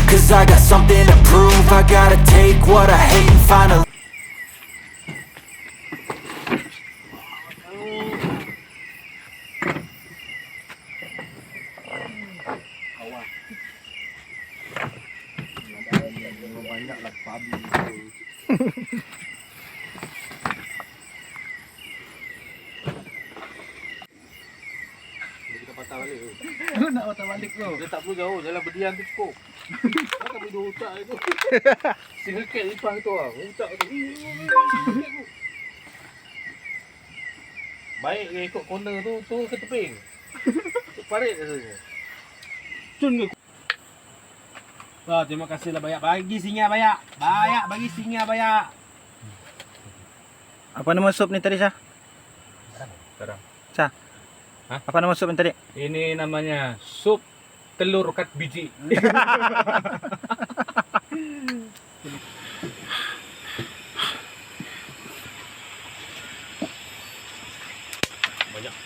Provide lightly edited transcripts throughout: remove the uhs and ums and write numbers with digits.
Cause I got something to prove. I gotta take what I hate and finally banyaklah babi. Kita patah balik tu. Nak patah balik tu. Dia tak perlu jauh, jalan berdiam tu cukup. Tak boleh dua ucap itu. Single cat lipas tu lah. Ucap tu. Baik dia ikut corner tu, turun ke tebing. Parit rasanya. Cun ke? Wah, terima kasihlah banyak. Bagi singa banyak. Banyak bagi singa banyak. Apa nama sup ni tadi, Syah? Karam. Syah? Hah? Apa nama sup ni tadi? Ini namanya sup telur kat biji.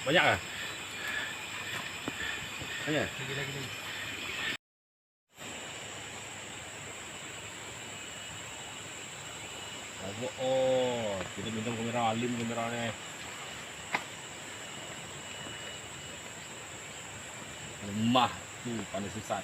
Banyak ah? Banyak? Lagi. Oh, kita minum kamera alim kamera ni. Lemah tu panas sesat.